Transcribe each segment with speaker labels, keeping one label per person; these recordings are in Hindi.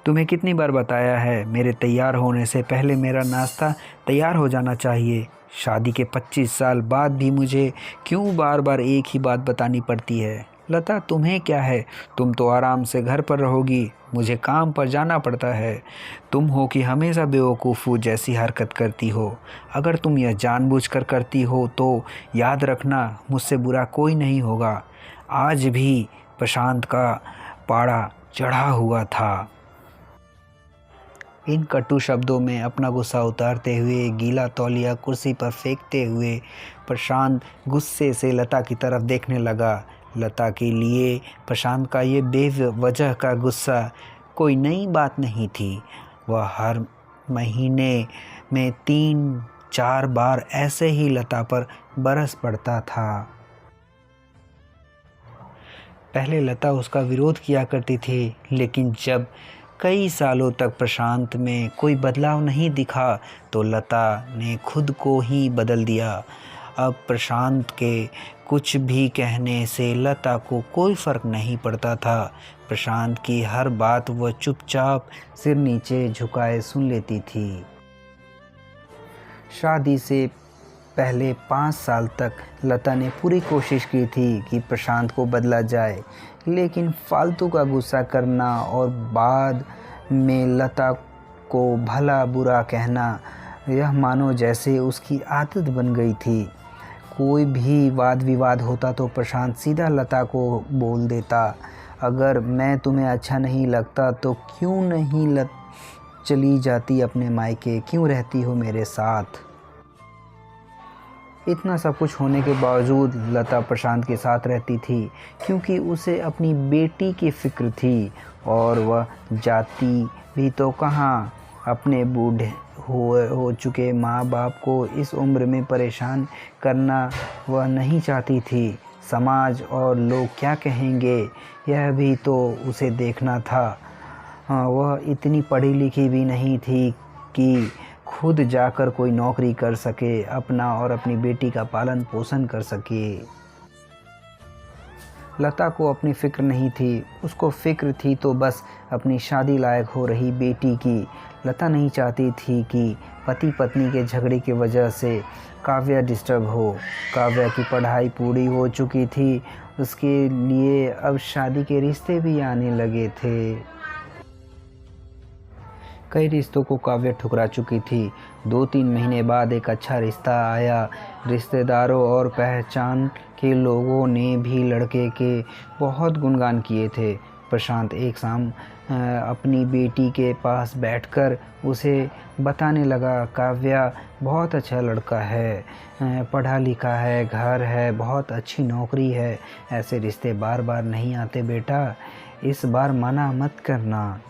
Speaker 1: तुम्हें कितनी बार बताया है, मेरे तैयार होने से पहले मेरा नाश्ता तैयार हो जाना चाहिए। शादी के 25 साल बाद भी मुझे क्यों बार बार एक ही बात बतानी पड़ती है? लता, तुम्हें क्या है? तुम तो आराम से घर पर रहोगी, मुझे काम पर जाना पड़ता है। तुम हो कि हमेशा बेवकूफ़ों जैसी हरकत करती हो। अगर तुम यह जानबूझकर करती हो तो याद रखना, मुझसे बुरा कोई नहीं होगा। आज भी प्रशांत का पाड़ा चढ़ा हुआ था। इन कटु शब्दों में अपना गुस्सा उतारते हुए, गीला तौलिया कुर्सी पर फेंकते हुए प्रशांत गुस्से से लता की तरफ देखने लगा। लता के लिए प्रशांत का ये बेवजह का गुस्सा कोई नई बात नहीं थी। वह हर महीने में 3-4 बार ऐसे ही लता पर बरस पड़ता था। पहले लता उसका विरोध किया करती थी, लेकिन जब कई सालों तक प्रशांत में कोई बदलाव नहीं दिखा तो लता ने खुद को ही बदल दिया। अब प्रशांत के कुछ भी कहने से लता को कोई फ़र्क नहीं पड़ता था। प्रशांत की हर बात वह चुपचाप सिर नीचे झुकाए सुन लेती थी। शादी से पहले 5 साल तक लता ने पूरी कोशिश की थी कि प्रशांत को बदला जाए, लेकिन फालतू का गुस्सा करना और बाद में लता को भला बुरा कहना, यह मानो जैसे उसकी आदत बन गई थी। कोई भी वाद विवाद होता तो प्रशांत सीधा लता को बोल देता, अगर मैं तुम्हें अच्छा नहीं लगता तो क्यों नहीं चली जाती अपने मायके, क्यों रहती हो मेरे साथ? इतना सब कुछ होने के बावजूद लता प्रशांत के साथ रहती थी, क्योंकि उसे अपनी बेटी की फ़िक्र थी। और वह जाती भी तो कहाँ, अपने बूढ़े हो चुके माँ बाप को इस उम्र में परेशान करना वह नहीं चाहती थी। समाज और लोग क्या कहेंगे, यह भी तो उसे देखना था। वह इतनी पढ़ी लिखी भी नहीं थी कि खुद जाकर कोई नौकरी कर सके, अपना और अपनी बेटी का पालन पोषण कर सके। लता को अपनी फ़िक्र नहीं थी, उसको फ़िक्र थी तो बस अपनी शादी लायक हो रही बेटी की। लता नहीं चाहती थी कि पति पत्नी के झगड़े की वजह से काव्या डिस्टर्ब हो। काव्या की पढ़ाई पूरी हो चुकी थी, उसके लिए अब शादी के रिश्ते भी आने लगे थे। कई रिश्तों को काव्या ठुकरा चुकी थी। 2-3 महीने बाद एक अच्छा रिश्ता आया। रिश्तेदारों और पहचान के लोगों ने भी लड़के के बहुत गुणगान किए थे। प्रशांत एक शाम अपनी बेटी के पास बैठकर उसे बताने लगा, काव्या बहुत अच्छा लड़का है, पढ़ा लिखा है, घर है, बहुत अच्छी नौकरी है। ऐसे रिश्ते बार बार नहीं आते बेटा, इस बार मना मत करना।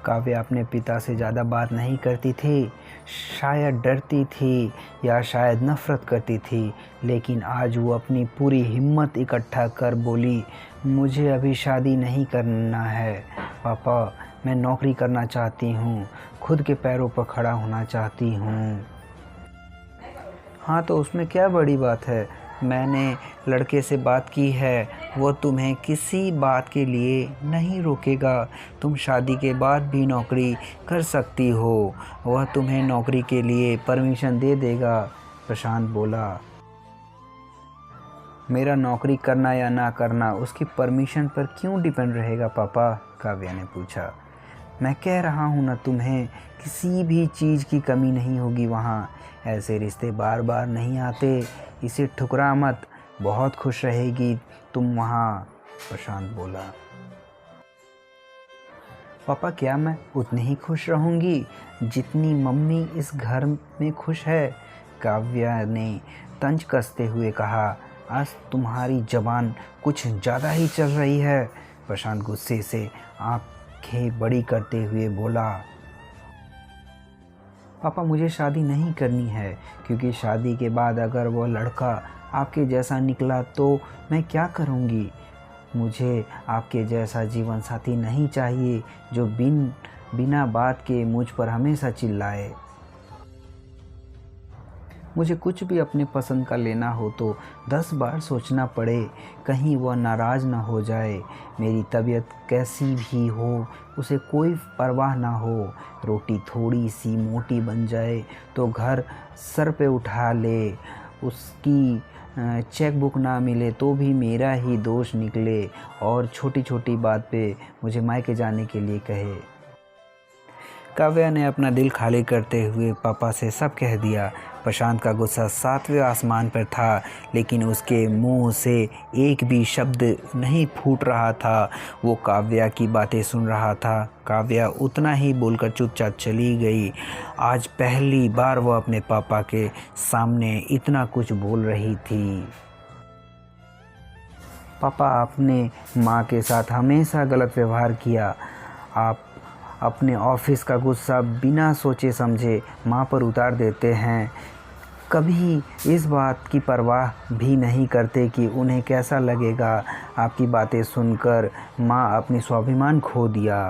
Speaker 1: काव्या अपने पिता से ज़्यादा बात नहीं करती थी, शायद डरती थी या शायद नफ़रत करती थी, लेकिन आज वो अपनी पूरी हिम्मत इकट्ठा कर बोली, मुझे अभी शादी नहीं करना है पापा, मैं नौकरी करना चाहती हूँ, खुद के पैरों पर खड़ा होना चाहती हूँ। हाँ तो उसमें क्या बड़ी बात है, मैंने लड़के से बात की है, वो तुम्हें किसी बात के लिए नहीं रोकेगा। तुम शादी के बाद भी नौकरी कर सकती हो, वह तुम्हें नौकरी के लिए परमिशन दे देगा। प्रशांत बोला, मेरा नौकरी करना या ना करना उसकी परमिशन पर क्यों डिपेंड रहेगा पापा? काव्या ने पूछा। मैं कह रहा हूँ ना तुम्हें, किसी भी चीज़ की कमी नहीं होगी वहाँ। ऐसे रिश्ते बार बार नहीं आते, इसे ठुकरा मत, बहुत खुश रहेगी तुम वहाँ। प्रशांत बोला, पापा क्या मैं उतनी ही खुश रहूँगी जितनी मम्मी इस घर में खुश है? काव्या ने तंज कसते हुए कहा, आज तुम्हारी ज़बान कुछ ज़्यादा ही चल रही है। प्रशांत गुस्से से आंखें बड़ी करते हुए बोला, पापा मुझे शादी नहीं करनी है, क्योंकि शादी के बाद अगर वो लड़का आपके जैसा निकला तो मैं क्या करूँगी? मुझे आपके जैसा जीवन साथी नहीं चाहिए जो बिना बात के मुझ पर हमेशा चिल्लाए। मुझे कुछ भी अपने पसंद का लेना हो तो 10 बार सोचना पड़े, कहीं वह नाराज़ ना हो जाए। मेरी तबीयत कैसी भी हो उसे कोई परवाह ना हो। रोटी थोड़ी सी मोटी बन जाए तो घर सर पे उठा ले। उसकी चेक बुक ना मिले तो भी मेरा ही दोष निकले और छोटी छोटी बात पे मुझे मायके जाने के लिए कहे। काव्या ने अपना दिल खाली करते हुए पापा से सब कह दिया। प्रशांत का गुस्सा 7वें आसमान पर था, लेकिन उसके मुंह से एक भी शब्द नहीं फूट रहा था। वो काव्या की बातें सुन रहा था। काव्या उतना ही बोलकर चुपचाप चली गई। आज पहली बार वो अपने पापा के सामने इतना कुछ बोल रही थी। पापा, आपने माँ के साथ हमेशा गलत व्यवहार किया। आप अपने ऑफिस का गुस्सा बिना सोचे समझे माँ पर उतार देते हैं। कभी इस बात की परवाह भी नहीं करते कि उन्हें कैसा लगेगा। आपकी बातें सुनकर माँ अपनी स्वाभिमान खो दिया।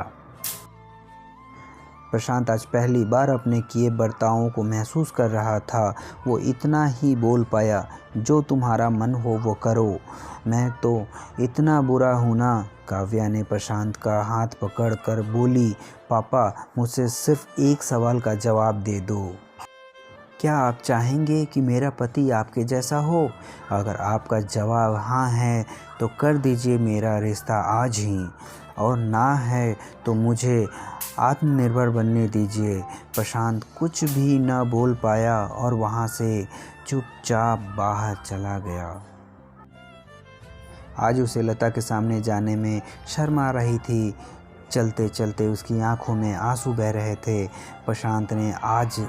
Speaker 1: प्रशांत आज पहली बार अपने किए बर्तावों को महसूस कर रहा था। वो इतना ही बोल पाया, जो तुम्हारा मन हो वो करो, मैं तो इतना बुरा हूँ ना। काव्या ने प्रशांत का हाथ पकड़कर बोली, पापा, मुझसे सिर्फ एक सवाल का जवाब दे दो। क्या आप चाहेंगे कि मेरा पति आपके जैसा हो? अगर आपका जवाब हाँ है तो कर दीजिए मेरा रिश्ता आज ही, और ना है तो मुझे आत्मनिर्भर बनने दीजिए। प्रशांत कुछ भी न बोल पाया और वहाँ से चुपचाप बाहर चला गया। आज उसे लता के सामने जाने में शर्म आ रही थी। चलते चलते उसकी आंखों में आंसू बह रहे थे। प्रशांत ने आज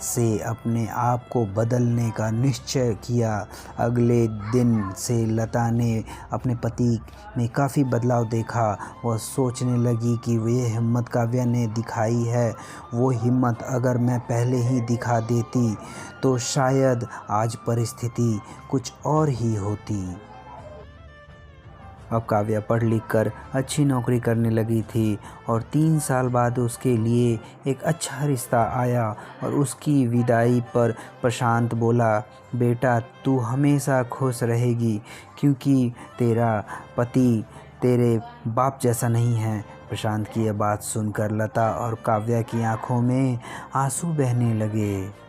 Speaker 1: से अपने आप को बदलने का निश्चय किया। अगले दिन से लता ने अपने पति में काफ़ी बदलाव देखा। वह सोचने लगी कि ये हिम्मत काव्या ने दिखाई है, वो हिम्मत अगर मैं पहले ही दिखा देती तो शायद आज परिस्थिति कुछ और ही होती। अब काव्या पढ़ लिख कर अच्छी नौकरी करने लगी थी और 3 साल बाद उसके लिए एक अच्छा रिश्ता आया। और उसकी विदाई पर प्रशांत बोला, बेटा तू हमेशा खुश रहेगी क्योंकि तेरा पति तेरे बाप जैसा नहीं है। प्रशांत की यह बात सुनकर लता और काव्या की आंखों में आंसू बहने लगे।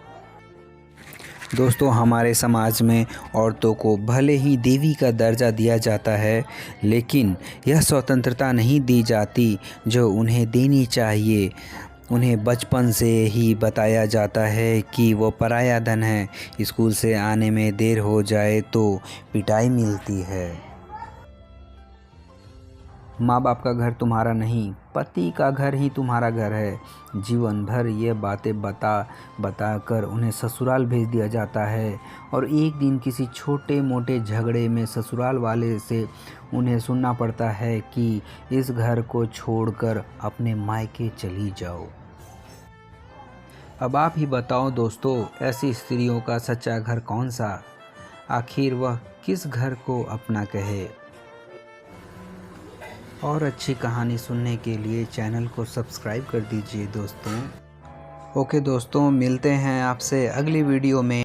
Speaker 1: दोस्तों, हमारे समाज में औरतों को भले ही देवी का दर्जा दिया जाता है, लेकिन यह स्वतंत्रता नहीं दी जाती जो उन्हें देनी चाहिए। उन्हें बचपन से ही बताया जाता है कि वो पराया धन है। स्कूल से आने में देर हो जाए तो पिटाई मिलती है। माँ बाप का घर तुम्हारा नहीं, पति का घर ही तुम्हारा घर है। जीवन भर ये बातें बता कर उन्हें ससुराल भेज दिया जाता है और एक दिन किसी छोटे मोटे झगड़े में ससुराल वाले से उन्हें सुनना पड़ता है कि इस घर को छोड़कर अपने मायके चली जाओ। अब आप ही बताओ दोस्तों, ऐसी स्त्रियों का सच्चा घर कौन सा? आखिर वह किस घर को अपना कहे? और अच्छी कहानी सुनने के लिए चैनल को सब्सक्राइब कर दीजिए दोस्तों। ओके दोस्तों, मिलते हैं आपसे अगली वीडियो में।